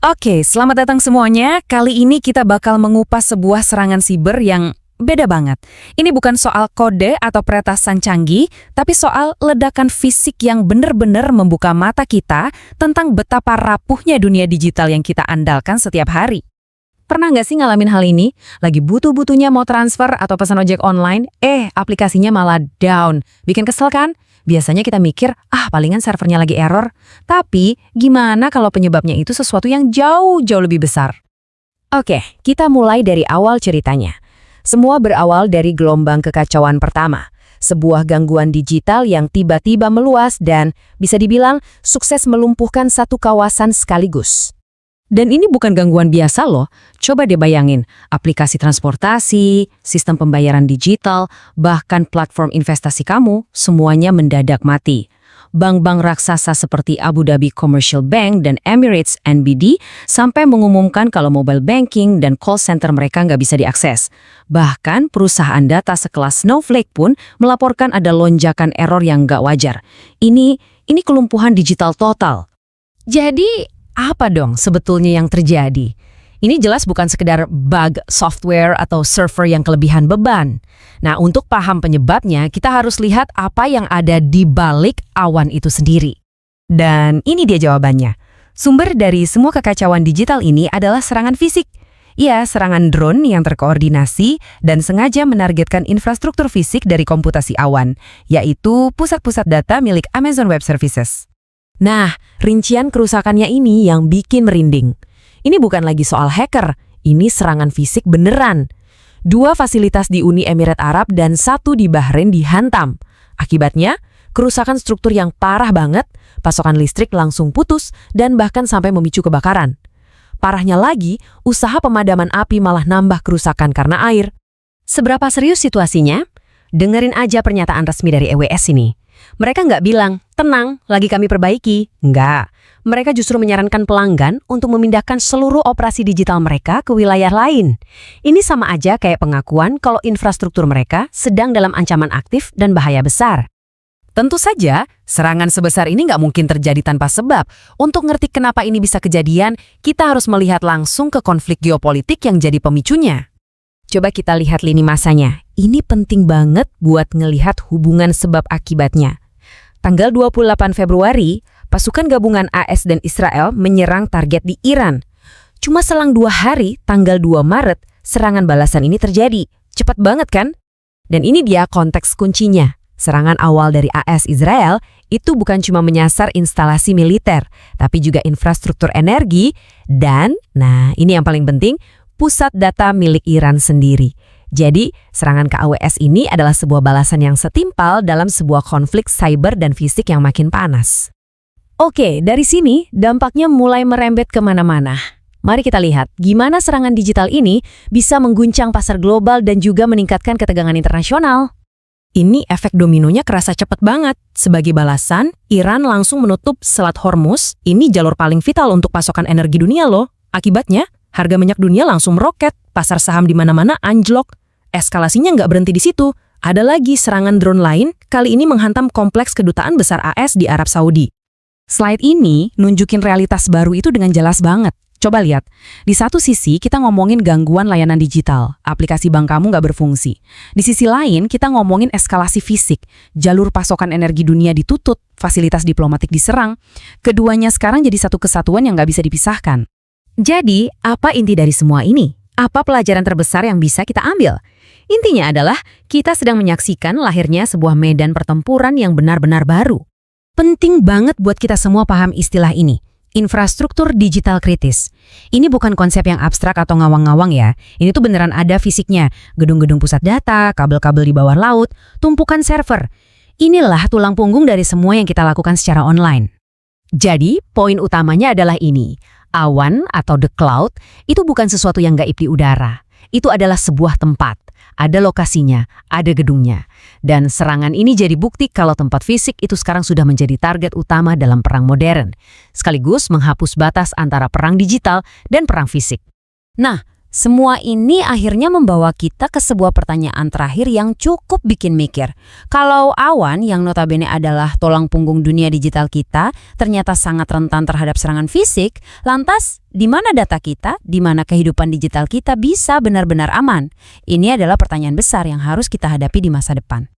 Oke, selamat datang semuanya. Kali ini kita bakal mengupas sebuah serangan siber yang beda banget. Ini bukan soal kode atau peretasan canggih, tapi soal ledakan fisik yang benar-benar membuka mata kita tentang betapa rapuhnya dunia digital yang kita andalkan setiap hari. Pernah nggak sih ngalamin hal ini? Lagi butuh-butuhnya mau transfer atau pesan ojek online, aplikasinya malah down. Bikin kesel kan? Biasanya kita mikir, palingan servernya lagi error. Tapi, gimana kalau penyebabnya itu sesuatu yang jauh-jauh lebih besar? Oke, kita mulai dari awal ceritanya. Semua berawal dari gelombang kekacauan pertama. Sebuah gangguan digital yang tiba-tiba meluas dan, bisa dibilang, sukses melumpuhkan satu kawasan sekaligus. Dan ini bukan gangguan biasa loh. Coba deh bayangin, aplikasi transportasi, sistem pembayaran digital, bahkan platform investasi kamu, semuanya mendadak mati. Bank-bank raksasa seperti Abu Dhabi Commercial Bank dan Emirates NBD sampai mengumumkan kalau mobile banking dan call center mereka nggak bisa diakses. Bahkan perusahaan data sekelas Snowflake pun melaporkan ada lonjakan error yang nggak wajar. Ini kelumpuhan digital total. Jadi, apa dong sebetulnya yang terjadi? Ini jelas bukan sekedar bug software atau server yang kelebihan beban. Nah, untuk paham penyebabnya, kita harus lihat apa yang ada di balik awan itu sendiri. Dan ini dia jawabannya. Sumber dari semua kekacauan digital ini adalah serangan fisik. Ya, serangan drone yang terkoordinasi dan sengaja menargetkan infrastruktur fisik dari komputasi awan, yaitu pusat-pusat data milik Amazon Web Services. Nah, rincian kerusakannya ini yang bikin merinding. Ini bukan lagi soal hacker, ini serangan fisik beneran. 2 fasilitas di Uni Emirat Arab dan 1 di Bahrain dihantam. Akibatnya, kerusakan struktur yang parah banget, pasokan listrik langsung putus, dan bahkan sampai memicu kebakaran. Parahnya lagi, usaha pemadaman api malah nambah kerusakan karena air. Seberapa serius situasinya? Dengerin aja pernyataan resmi dari EWS ini. Mereka nggak bilang, tenang, lagi kami perbaiki. Nggak. Mereka justru menyarankan pelanggan untuk memindahkan seluruh operasi digital mereka ke wilayah lain. Ini sama aja kayak pengakuan kalau infrastruktur mereka sedang dalam ancaman aktif dan bahaya besar. Tentu saja, serangan sebesar ini nggak mungkin terjadi tanpa sebab. Untuk ngerti kenapa ini bisa kejadian, kita harus melihat langsung ke konflik geopolitik yang jadi pemicunya. Coba kita lihat lini masanya. Ini penting banget buat ngelihat hubungan sebab akibatnya. Tanggal 28 Februari, pasukan gabungan AS dan Israel menyerang target di Iran. Cuma selang 2 hari, tanggal 2 Maret, serangan balasan ini terjadi. Cepat banget kan? Dan ini dia konteks kuncinya. Serangan awal dari AS Israel itu bukan cuma menyasar instalasi militer, tapi juga infrastruktur energi dan, ini yang paling penting, pusat data milik Iran sendiri. Jadi, serangan ke AWS ini adalah sebuah balasan yang setimpal dalam sebuah konflik cyber dan fisik yang makin panas. Oke, dari sini dampaknya mulai merembet kemana-mana. Mari kita lihat gimana serangan digital ini bisa mengguncang pasar global dan juga meningkatkan ketegangan internasional. Ini efek dominonya kerasa cepat banget. Sebagai balasan, Iran langsung menutup Selat Hormuz. Ini jalur paling vital untuk pasokan energi dunia loh. Akibatnya, harga minyak dunia langsung meroket, pasar saham di mana-mana anjlok. Eskalasinya nggak berhenti di situ. Ada lagi serangan drone lain, kali ini menghantam kompleks kedutaan besar AS di Arab Saudi. Slide ini nunjukin realitas baru itu dengan jelas banget. Coba lihat, di satu sisi kita ngomongin gangguan layanan digital, aplikasi bank kamu nggak berfungsi. Di sisi lain kita ngomongin eskalasi fisik, jalur pasokan energi dunia ditutup, fasilitas diplomatik diserang. Keduanya sekarang jadi satu kesatuan yang nggak bisa dipisahkan. Jadi, apa inti dari semua ini? Apa pelajaran terbesar yang bisa kita ambil? Intinya adalah, kita sedang menyaksikan lahirnya sebuah medan pertempuran yang benar-benar baru. Penting banget buat kita semua paham istilah ini. Infrastruktur digital kritis. Ini bukan konsep yang abstrak atau ngawang-ngawang ya. Ini tuh beneran ada fisiknya. Gedung-gedung pusat data, kabel-kabel di bawah laut, tumpukan server. Inilah tulang punggung dari semua yang kita lakukan secara online. Jadi, poin utamanya adalah ini. Awan atau the cloud itu bukan sesuatu yang gaib di udara. Itu adalah sebuah tempat. Ada lokasinya, ada gedungnya. Dan serangan ini jadi bukti kalau tempat fisik itu sekarang sudah menjadi target utama dalam perang modern. Sekaligus menghapus batas antara perang digital dan perang fisik. Nah, Semua ini akhirnya membawa kita ke sebuah pertanyaan terakhir yang cukup bikin mikir. Kalau awan yang notabene adalah tulang punggung dunia digital kita ternyata sangat rentan terhadap serangan fisik, lantas di mana data kita, di mana kehidupan digital kita bisa benar-benar aman? Ini adalah pertanyaan besar yang harus kita hadapi di masa depan.